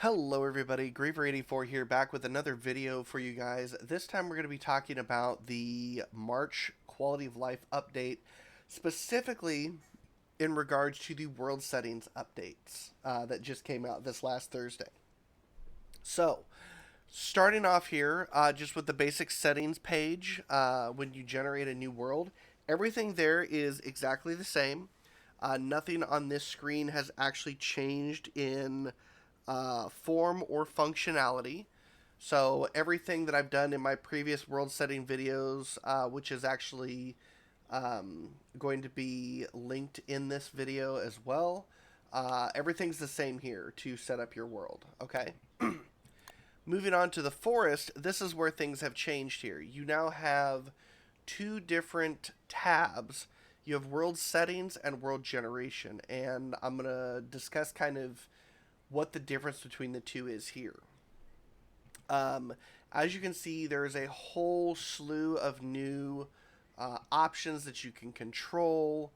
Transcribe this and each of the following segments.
Hello everybody, Griever84 here, back with another video for you guys. This time we're going to be talking about the March quality of life update, specifically in regards to the world settings updates that just came out this last Thursday. So, starting off here, just with the basic settings page, when you generate a new world, everything there is exactly the same. Nothing on this screen has actually changed in form or functionality. So everything that I've done in my previous world setting videos, which is actually going to be linked in this video as well, everything's the same here to set up your world. Okay. Moving on to the forest, this is where things have changed here. You now have two different tabs. You have world settings and world generation, and I'm going to discuss kind of what the difference between the two is here. Um, as you can see, there's a whole slew of new options that you can control,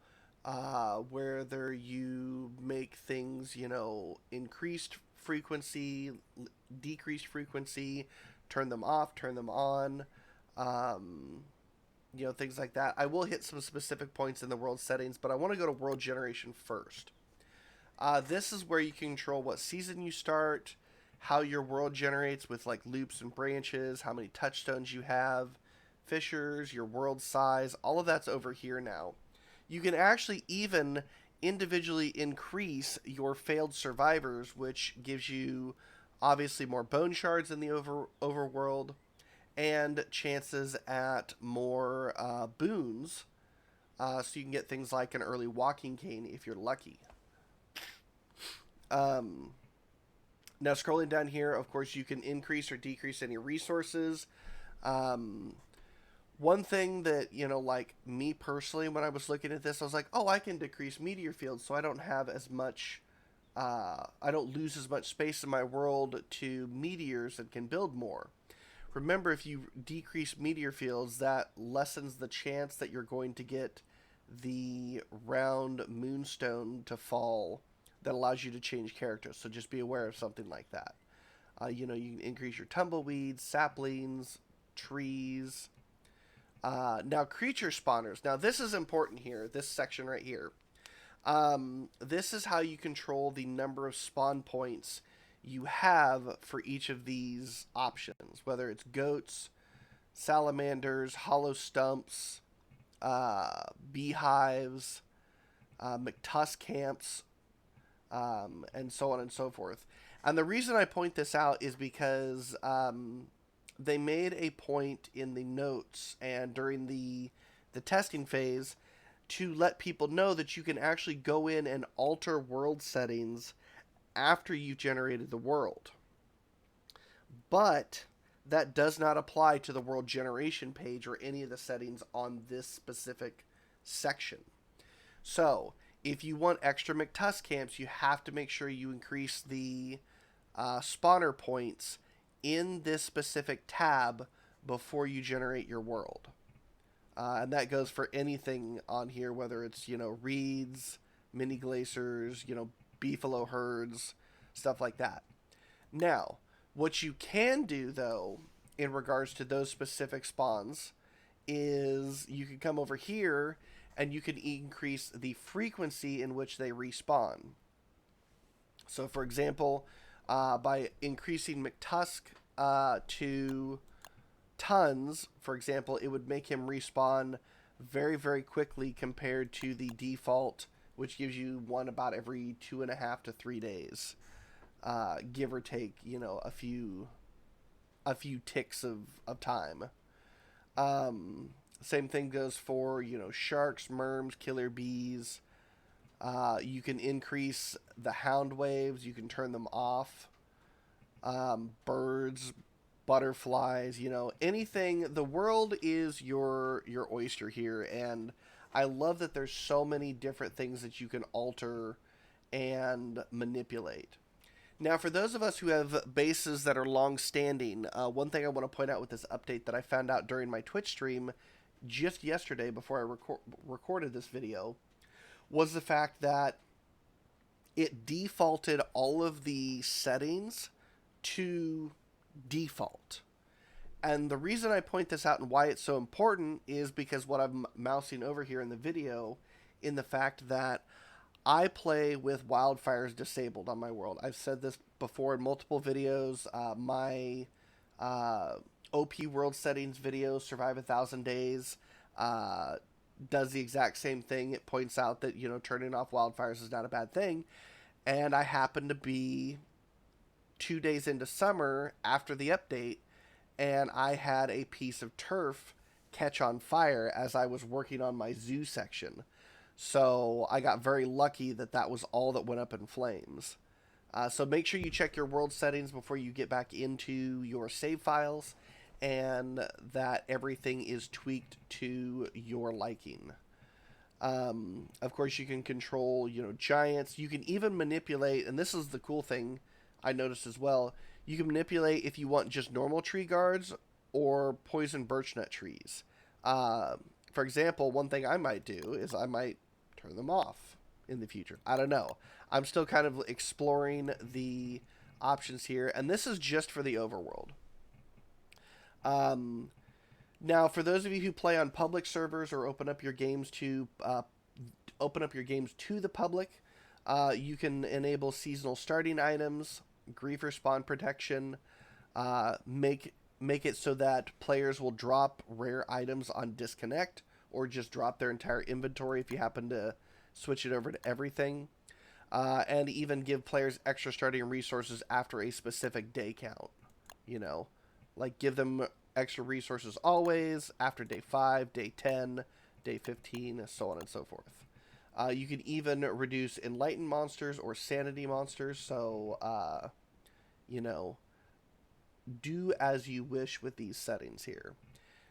whether you make things, increased frequency, decreased frequency, turn them off, turn them on, um, things like that. I will hit some specific points in the world settings, but I want to go to world generation first. This is where you can control what season you start, how your world generates with like loops and branches, how many touchstones you have, fissures, your world size, all of that's over here now. You can actually even individually increase your failed survivors, which gives you obviously more bone shards in the overworld and chances at more boons. So you can get things like an early walking cane if you're lucky. Um, Now, scrolling down here, of course, you can increase or decrease any resources. Um, One thing that, like me personally, when I was looking at this, I was like, oh, I can decrease meteor fields so I don't have as much, I don't lose as much space in my world to meteors and can build more. Remember, if you decrease meteor fields, that lessens the chance that you're going to get the round moonstone to fall that allows you to change characters. So just be aware of something like that. You can increase your tumbleweeds, saplings, trees. Now, creature spawners. Now, this is important here, this section right here. This is how you control the number of spawn points you have for each of these options, whether it's goats, salamanders, hollow stumps, beehives, McTusk camps, and so on and so forth. And the reason I point this out is because they made a point in the notes and during the testing phase to let people know that you can actually go in and alter world settings after you've generated the world. But that does not apply to the world generation page or any of the settings on this specific section. So, if you want extra McTusk camps, you have to make sure you increase the spawner points in this specific tab before you generate your world. And that goes for anything on here, whether it's, reeds, mini glaciers, beefalo herds, stuff like that. Now, what you can do, though, in regards to those specific spawns, is you can come over here and you can increase the frequency in which they respawn. So, for example, by increasing McTusk to tons, for example, it would make him respawn very, very quickly compared to the default, which gives you one about every 2.5 to 3 days, give or take, a few ticks of time. Same thing goes for, sharks, merms, killer bees. You can increase the hound waves. You can turn them off. Birds, butterflies, anything. The world is your oyster here, and I love that there's so many different things that you can alter and manipulate. Now, for those of us who have bases that are long-standing, one thing I want to point out with this update that I found out during my Twitch stream just yesterday before I recorded this video was the fact that it defaulted all of the settings to default. And the reason I point this out and why it's so important is because what I'm mousing over here in the video, in the fact that I play with wildfires disabled on my world. I've said this before in multiple videos. My OP world settings video, Survive 1,000 Days, does the exact same thing. It points out that, you know, turning off wildfires is not a bad thing. And I happen to be 2 days into summer after the update, and I had a piece of turf catch on fire as I was working on my zoo section. So I got very lucky that that was all that went up in flames. So make sure you check your world settings before you get back into your save files, and that everything is tweaked to your liking. Of course, you can control, you know, giants. You can even manipulate, and this is the cool thing I noticed as well. You can manipulate if you want just normal tree guards or poison birchnut trees. For example, one thing I might do is I might turn them off in the future. I don't know. I'm still kind of exploring the options here, and this is just for the overworld. Now, for those of you who play on public servers or open up your games to the public, you can enable seasonal starting items, grief spawn protection, make it so that players will drop rare items on disconnect, or just drop their entire inventory if you happen to switch it over to everything, and even give players extra starting resources after a specific day count. You know, like give them extra resources always after day 5, day 10, day 15, so on and so forth. You can even reduce enlightened monsters or sanity monsters, so, you know, do as you wish with these settings here.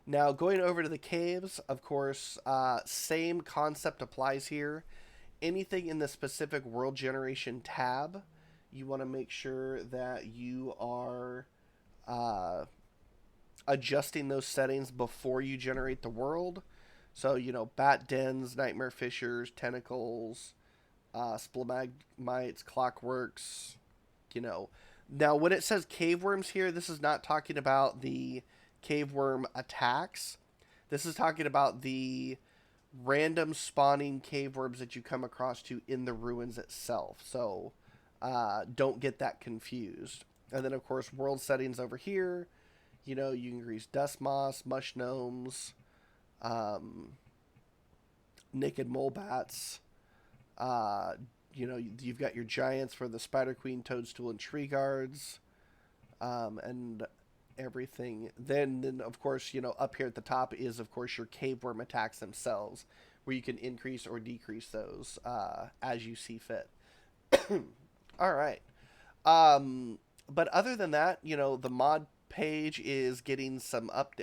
Now, going over to the caves, of course, same concept applies here. Anything in the specific world generation tab, you want to make sure that you are adjusting those settings before you generate the world. So, you know, bat dens, nightmare fissures, tentacles, splagmites, clockworks, you know. Now, when it says cave worms here, this is not talking about the cave worm attacks. This is talking about the random spawning cave worms that you come across to in the ruins itself. So, don't get that confused. And then, of course, world settings over here. You know, you can increase dust moss, mush gnomes, naked mole bats. You know, you've got your giants for the spider queen, toadstool, and tree guards, and everything. Then, of course, you know, up here at the top is, of course, your cave worm attacks themselves, where you can increase or decrease those as you see fit. All right. But other than that, you know, the mod page is getting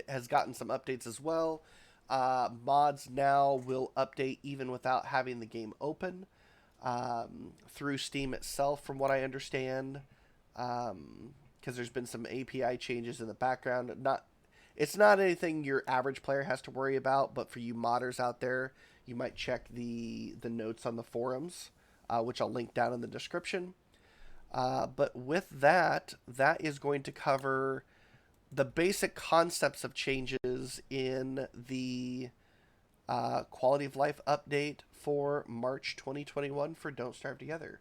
has gotten some updates as well. Mods now will update even without having the game open, through Steam itself, from what I understand, because there's been some API changes in the background. It's not anything your average player has to worry about, but for you modders out there, you might check the notes on the forums, which I'll link down in the description. But with that is going to cover the basic concepts of changes in the quality of life update for March 2021 for Don't Starve Together.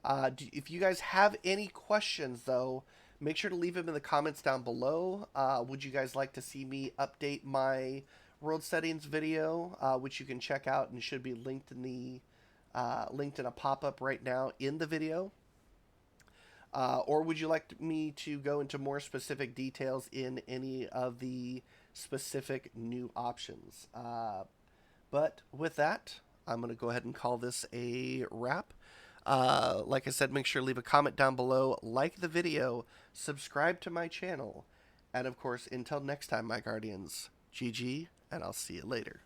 If you guys have any questions, though, make sure to leave them in the comments down below. Would you guys like to see me update my world settings video, which you can check out and should be linked in a pop-up right now in the video? Or would you like me to go into more specific details in any of the specific new options? But with that, I'm going to go ahead and call this a wrap. Like I said, make sure to leave a comment down below, like the video, subscribe to my channel, and of course, until next time, my Guardians, GG, and I'll see you later.